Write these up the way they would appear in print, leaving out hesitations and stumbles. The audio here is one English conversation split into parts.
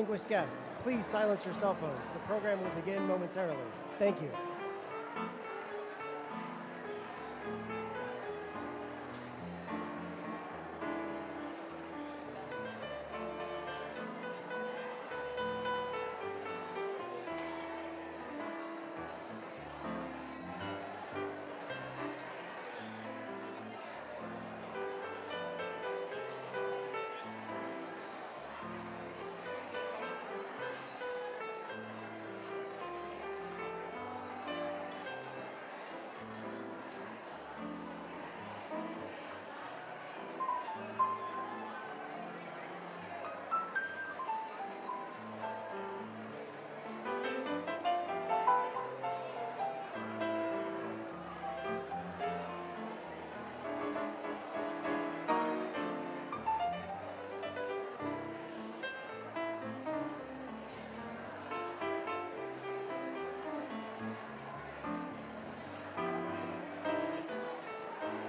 Distinguished guests, please silence your cell phones. The program will begin momentarily. Thank you.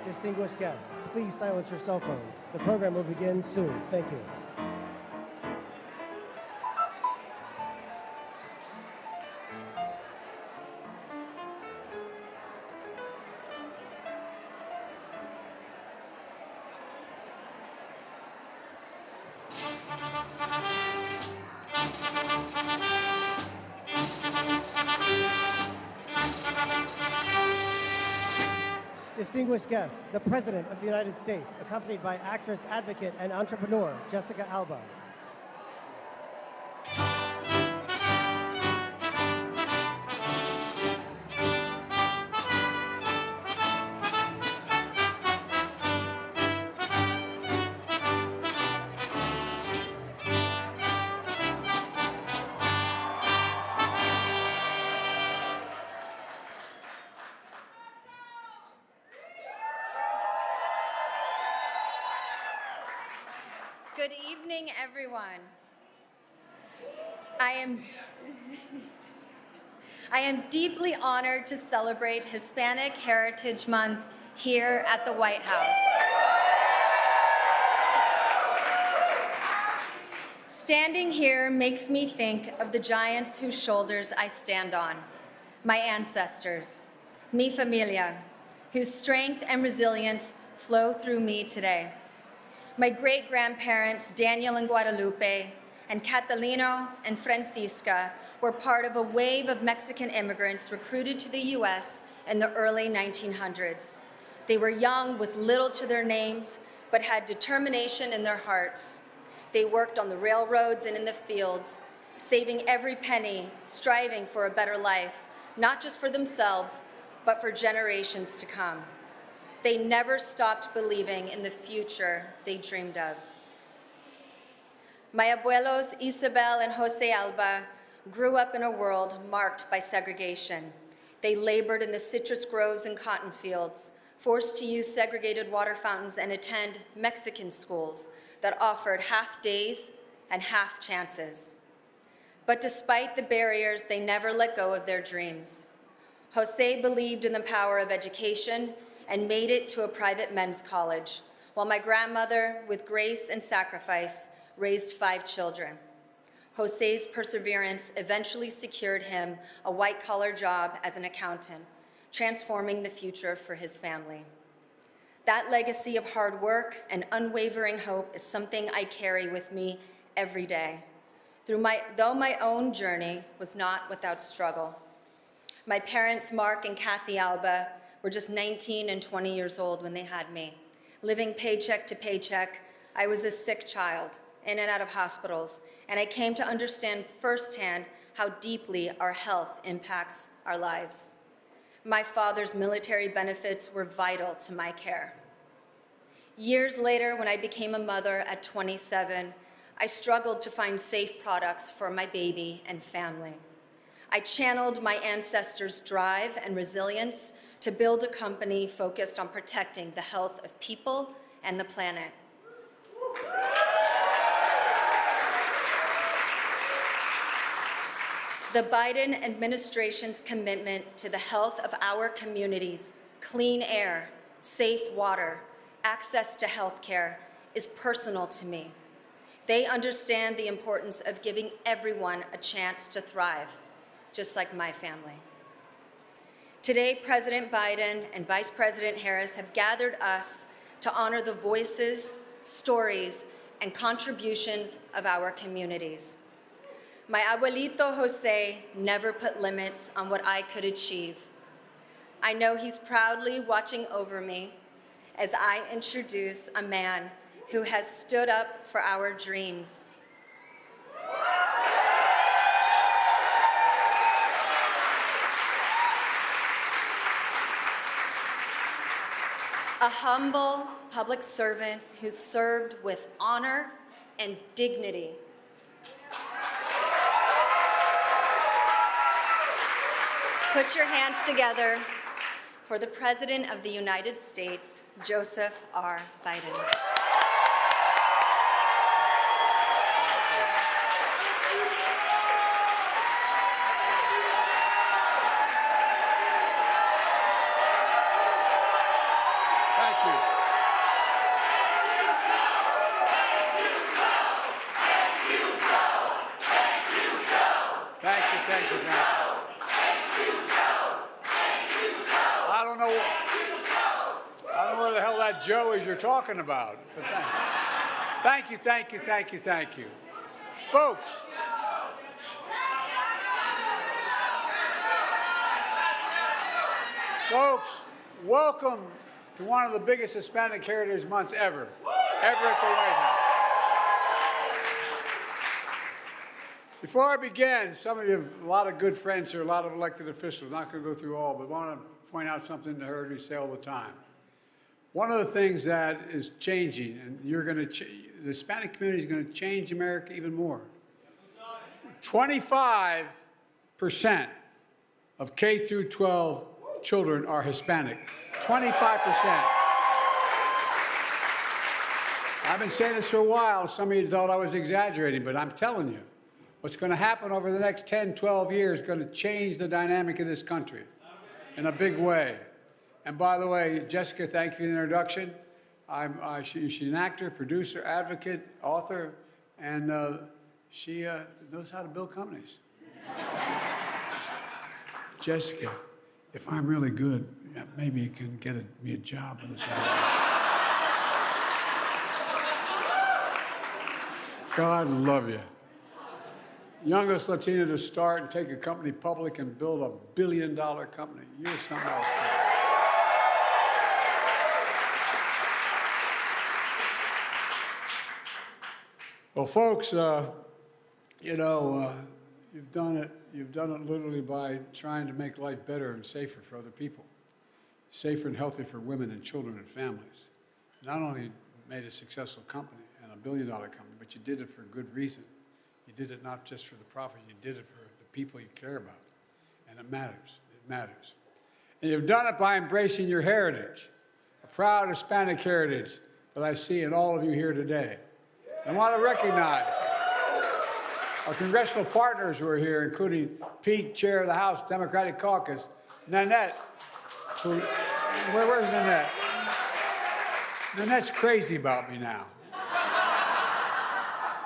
Distinguished guests, please silence your cell phones. The program will begin soon. Thank you. Distinguished guests, the President of the United States, accompanied by actress, advocate, and entrepreneur, Jessica Alba. Good evening, everyone. I am deeply honored to celebrate Hispanic Heritage Month here at the White House. Standing here makes me think of the giants whose shoulders I stand on, my ancestors, mi familia, whose strength and resilience flow through me today. My great-grandparents, Daniel and Guadalupe, and Catalino and Francisca, were part of a wave of Mexican immigrants recruited to the U.S. in the early 1900s. They were young with little to their names, but had determination in their hearts. They worked on the railroads and in the fields, saving every penny, striving for a better life, not just for themselves, but for generations to come. They never stopped believing in the future they dreamed of. My abuelos, Isabel and Jose Alba, grew up in a world marked by segregation. They labored in the citrus groves and cotton fields, forced to use segregated water fountains and attend Mexican schools that offered half days and half chances. But despite the barriers, they never let go of their dreams. Jose believed in the power of education and made it to a private men's college, while my grandmother, with grace and sacrifice, raised 5 children. Jose's perseverance eventually secured him a white-collar job as an accountant, transforming the future for his family. That legacy of hard work and unwavering hope is something I carry with me every day, though my own journey was not without struggle. My parents, Mark and Kathy Alba, were just 19 and 20 years old when they had me. Living paycheck to paycheck, I was a sick child, in and out of hospitals, and I came to understand firsthand how deeply our health impacts our lives. My father's military benefits were vital to my care. Years later, when I became a mother at 27, I struggled to find safe products for my baby and family. I channeled my ancestors' drive and resilience to build a company focused on protecting the health of people and the planet. The Biden administration's commitment to the health of our communities, clean air, safe water, access to health care, is personal to me. They understand the importance of giving everyone a chance to thrive, just like my family. Today, President Biden and Vice President Harris have gathered us to honor the voices, stories, and contributions of our communities. My abuelito Jose never put limits on what I could achieve. I know he's proudly watching over me as I introduce a man who has stood up for our dreams. A humble public servant who served with honor and dignity. Put your hands together for the President of the United States, Joseph R. Biden. Joe is you're talking about. But thank you. Folks, welcome to one of the biggest Hispanic Heritage Months ever at the White House. Before I begin, some of you have a lot of good friends here, a lot of elected officials. Not going to go through all, but I want to point out something I heard you say all the time. One of the things that is changing, and the Hispanic community is going to change America even more. 25% of K through 12 children are Hispanic. 25%. I've been saying this for a while. Some of you thought I was exaggerating, but I'm telling you, what's going to happen over the next 10, 12 years is going to change the dynamic of this country in a big way. And by the way, Jessica, thank you for the introduction. She's an actor, producer, advocate, author, and she knows how to build companies. Jessica, if I'm really good, maybe you can get me a job on this album. God love you. Youngest Latina to start and take a company public and build a billion-dollar company. You're something else. Well, folks, you've done it literally by trying to make life better and safer for other people, safer and healthier for women and children and families. Not only made a successful company and a billion-dollar company, but you did it for good reason. You did it not just for the profit, you did it for the people you care about. And it matters. It matters. And you've done it by embracing your heritage, a proud Hispanic heritage that I see in all of you here today. I want to recognize our congressional partners who are here, including Pete, Chair of the House Democratic Caucus, Nanette, where's Nanette? Nanette's crazy about me now.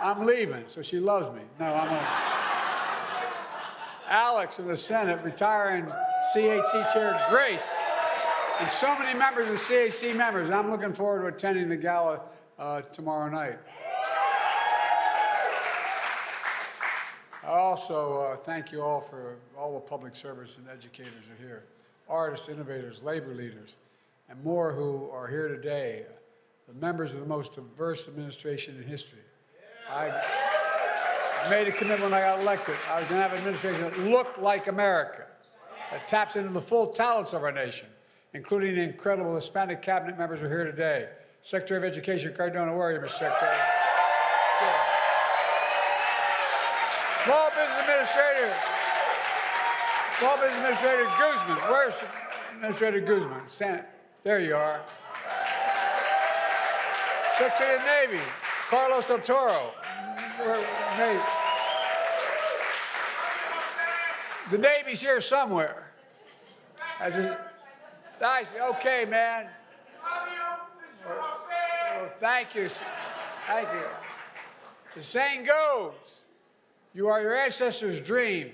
I'm leaving, so she loves me. No, I'm not. Alex in the Senate, retiring CHC Chair Grace, and so many members of CHC members. I'm looking forward to attending the gala tomorrow night. I also thank you all for all the public service and educators who are here, artists, innovators, labor leaders, and more who are here today, the members of the most diverse administration in history. I made a commitment when I got elected. I was going to have an administration that looked like America, that taps into the full talents of our nation, including the incredible Hispanic cabinet members who are here today. Secretary of Education Cardona, where are you, Mr. Secretary? Good. Small Business Administrator Guzman. Where's Administrator Guzman? Stand. There you are. Secretary of the Navy, Carlos Del Toro. The Navy's here somewhere. Nice. Okay, man. Well, thank you. Thank you. The saying goes, you are your ancestors' dream.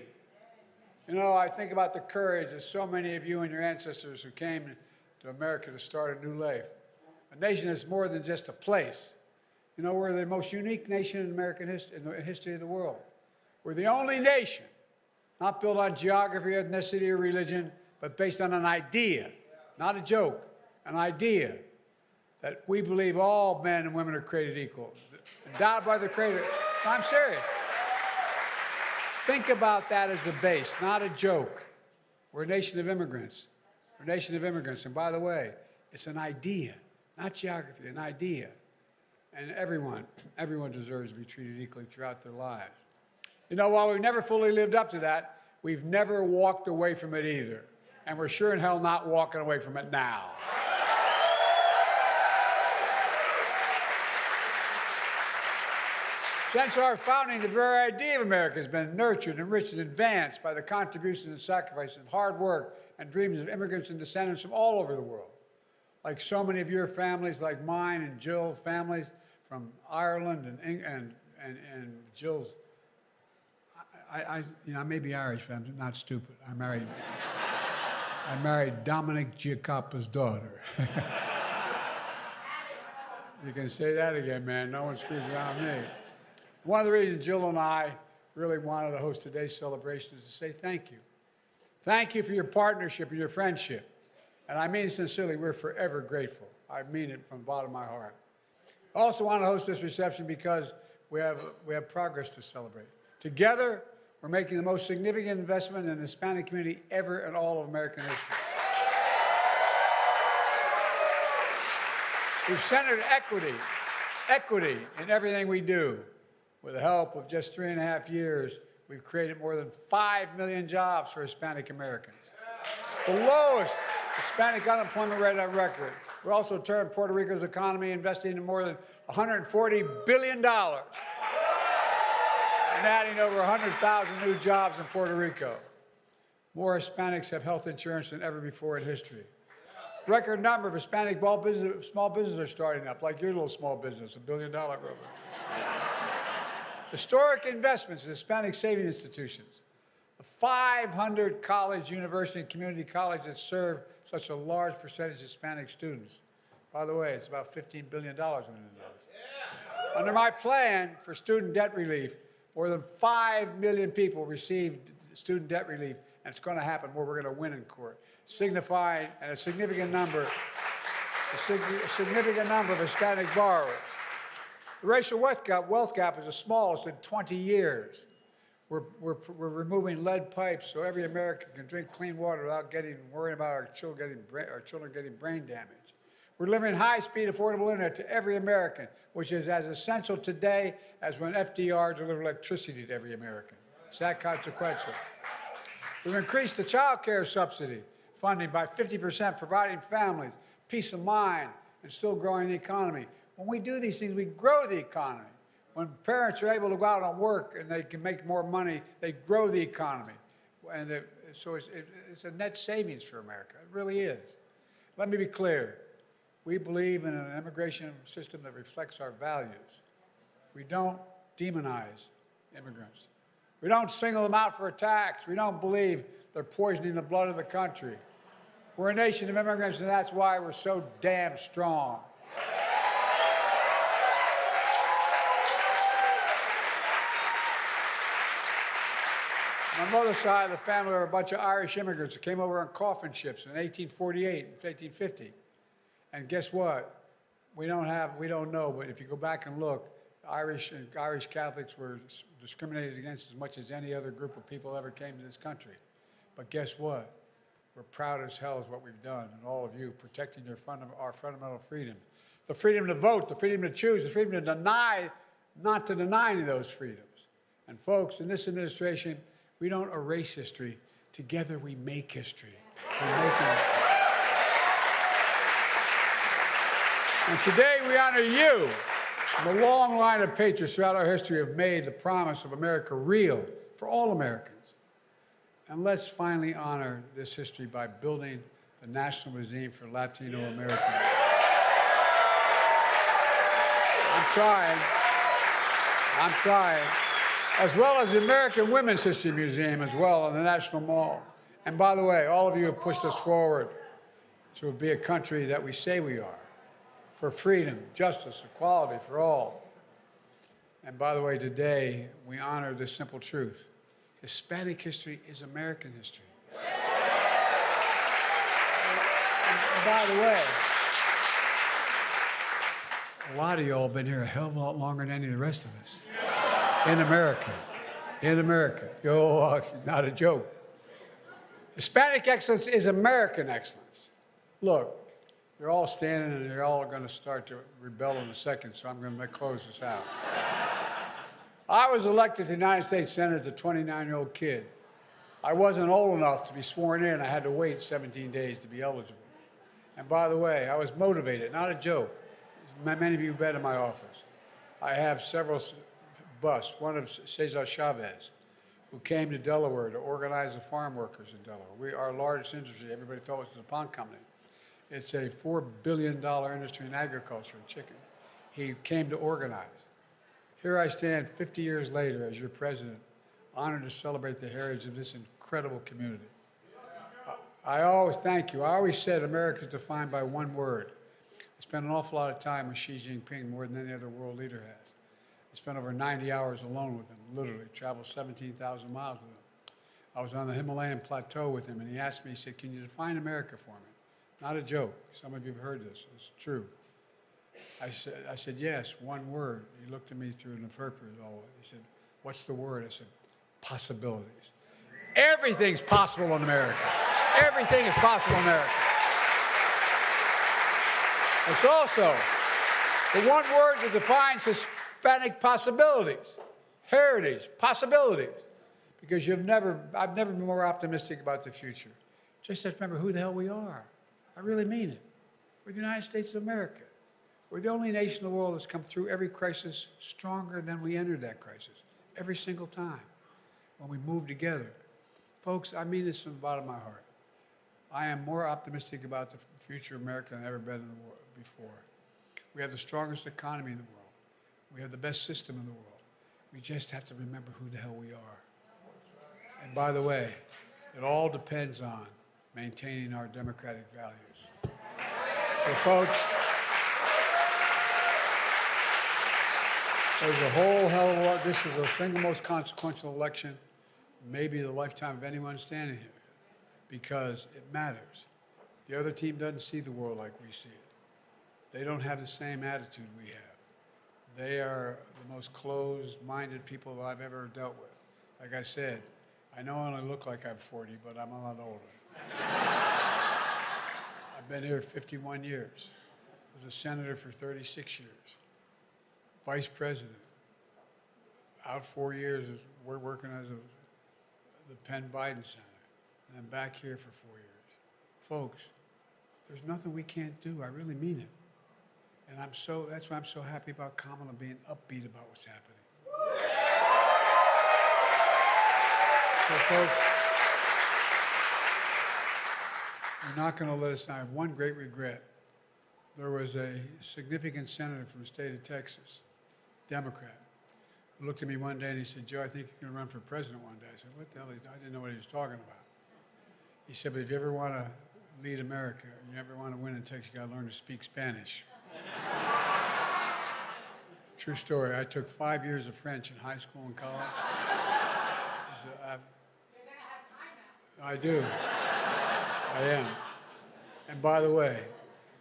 You know, I think about the courage of so many of you and your ancestors who came to America to start a new life. A nation is more than just a place. You know, we're the most unique nation in American history, in the history of the world. We're the only nation not built on geography, ethnicity, or religion, but based on an idea, not a joke, an idea that we believe all men and women are created equal, endowed by the Creator. No, I'm serious. Think about that as the base, not a joke. We're a nation of immigrants. We're a nation of immigrants. And by the way, it's an idea, not geography, an idea. And everyone deserves to be treated equally throughout their lives. You know, while we've never fully lived up to that, we've never walked away from it either. And we're sure in hell not walking away from it now. Since our founding, the very idea of America has been nurtured, enriched, and advanced by the contributions and sacrifices and hard work and dreams of immigrants and descendants from all over the world. Like so many of your families, like mine and Jill's families from Ireland and Jill's, I may be Irish, but I'm not stupid. I married Dominic Giacoppa's daughter. You can say that again, man. No one screws around me. One of the reasons Jill and I really wanted to host today's celebration is to say thank you. Thank you for your partnership and your friendship. And I mean sincerely, we're forever grateful. I mean it from the bottom of my heart. I also want to host this reception because we have progress to celebrate. Together, we're making the most significant investment in the Hispanic community ever in all of American history. We've centered equity in everything we do. With the help of just 3.5 years, we've created more than 5 million jobs for Hispanic Americans. The lowest Hispanic unemployment rate on record. We're also turned Puerto Rico's economy, investing in more than $140 billion and adding over 100,000 new jobs in Puerto Rico. More Hispanics have health insurance than ever before in history. Record number of Hispanic small businesses are starting up, like your little small business, $1 billion program. Historic investments in Hispanic saving institutions. The 500 college, university, and community colleges that serve such a large percentage of Hispanic students. By the way, it's about $15 billion in those. Under my plan for student debt relief, more than 5 million people received student debt relief, and it's going to happen where we're going to win in court, signifying a significant number of Hispanic borrowers. The racial wealth gap is the smallest in 20 years. We're removing lead pipes so every American can drink clean water without worrying about our children getting brain damage. We're delivering high-speed, affordable internet to every American, which is as essential today as when FDR delivered electricity to every American. It's that consequential. We've increased the child care subsidy funding by 50%, providing families peace of mind and still growing the economy. When we do these things, we grow the economy. When parents are able to go out and work and they can make more money, they grow the economy. And so it's a net savings for America. It really is. Let me be clear. We believe in an immigration system that reflects our values. We don't demonize immigrants. We don't single them out for attacks. We don't believe they're poisoning the blood of the country. We're a nation of immigrants, and that's why we're so damn strong. On my mother's side of the family are a bunch of Irish immigrants that came over on coffin ships in 1848 and 1850. And guess what? We don't know, but if you go back and look, Irish Catholics were discriminated against as much as any other group of people ever came to this country. But guess what? We're proud as hell of what we've done, and all of you, protecting our fundamental freedoms. The freedom to vote, the freedom to choose, the freedom to deny, not to deny any of those freedoms. And folks, in this administration, we don't erase history. Together we make history. We're making history. And today we honor you. And the long line of patriots throughout our history have made the promise of America real for all Americans. And let's finally honor this history by building the National Museum for Latino Americans. I'm trying. I'm trying. As well as the American Women's History Museum as well in the National Mall. And by the way, all of you have pushed us forward to be a country that we say we are, for freedom, justice, equality for all. And by the way, today we honor this simple truth. Hispanic history is American history. And by the way, a lot of y'all have been here a hell of a lot longer than any of the rest of us. In America. In America. Yo, not a joke. Hispanic excellence is American excellence. Look, you're all standing and you're all going to start to rebel in a second, so I'm going to close this out. I was elected to the United States Senate as a 29-year-old kid. I wasn't old enough to be sworn in. I had to wait 17 days to be eligible. And by the way, I was motivated, not a joke. Many of you have been in my office. I have several busts, one of Cesar Chavez, who came to Delaware to organize the farm workers in Delaware. Our largest industry, everybody thought was the pond company. It's a $4 billion industry in agriculture and chicken. He came to organize. Here I stand 50 years later as your president, honored to celebrate the heritage of this incredible community. I always thank you. I always said America is defined by one word. I spent an awful lot of time with Xi Jinping, more than any other world leader has. I spent over 90 hours alone with him, literally, traveled 17,000 miles with him. I was on the Himalayan plateau with him, and he asked me, he said, can you define America for me? Not a joke. Some of you have heard this. It's true. I said, yes, one word. He looked at me through an interpreter. He said, what's the word? I said, possibilities. Everything's possible in America. Everything is possible in America. It's also the one word that defines Hispanic possibilities, heritage, possibilities. Because I've never been more optimistic about the future. Just have to remember who the hell we are. I really mean it. We're the United States of America. We're the only nation in the world that's come through every crisis stronger than we entered that crisis, every single time, when we move together. Folks, I mean this from the bottom of my heart. I am more optimistic about the future of America than I've ever been in the world before. We have the strongest economy in the world. We have the best system in the world. We just have to remember who the hell we are. And by the way, it all depends on maintaining our democratic values. So folks, there's a whole hell of a lot. This is the single most consequential election, maybe the lifetime of anyone standing here, because it matters. The other team doesn't see the world like we see it. They don't have the same attitude we have. They are the most closed-minded people that I've ever dealt with. Like I said, I know I only look like I'm 40, but I'm a lot older. I've been here 51 years. I was a senator for 36 years. Vice president. Out 4 years, we're working as the Penn Biden Center. And then back here for 4 years. Folks, there's nothing we can't do. I really mean it. And that's why I'm so happy about Kamala being upbeat about what's happening. So folks, you're not going to let us down. I have one great regret. There was a significant senator from the state of Texas, Democrat, who looked at me one day and he said, Joe, I think you're going to run for president one day. I said, what the hell? I didn't know what he was talking about. He said, but if you ever want to lead America, you ever want to win in Texas, you got to learn to speak Spanish. True story. I took 5 years of French in high school and college. I do. I am. And by the way,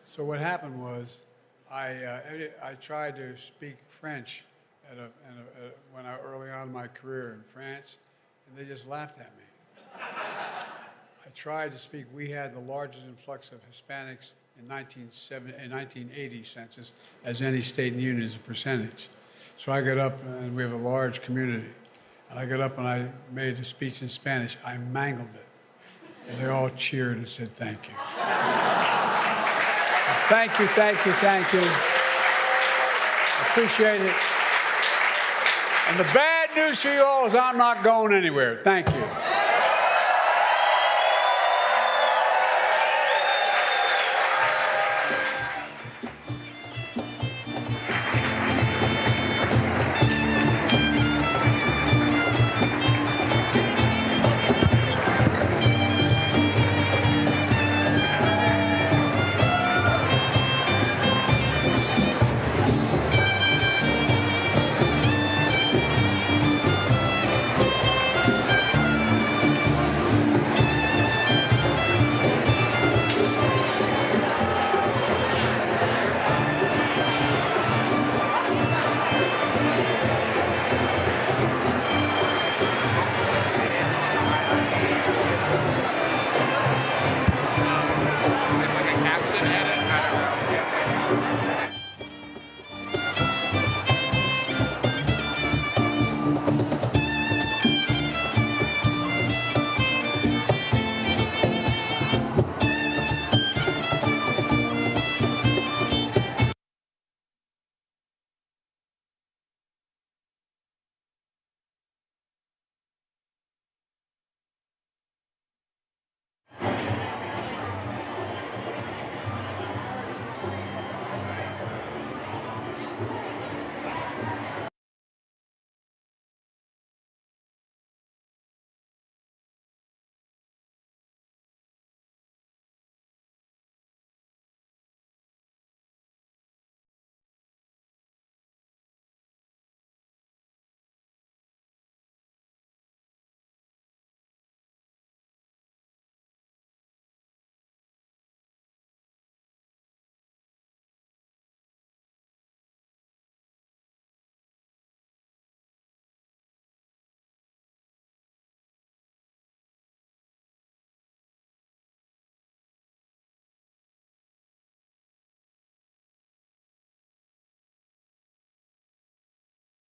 so what happened was I tried to speak French early on in my career in France, and they just laughed at me. I tried to speak. We had the largest influx of Hispanics in 1980 census as any state in the union as a percentage. So I got up, and we have a large community. And I got up and I made a speech in Spanish. I mangled it. And they all cheered and said, thank you. Thank you, thank you, thank you. I appreciate it. And the bad news for you all is I'm not going anywhere. Thank you.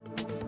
you.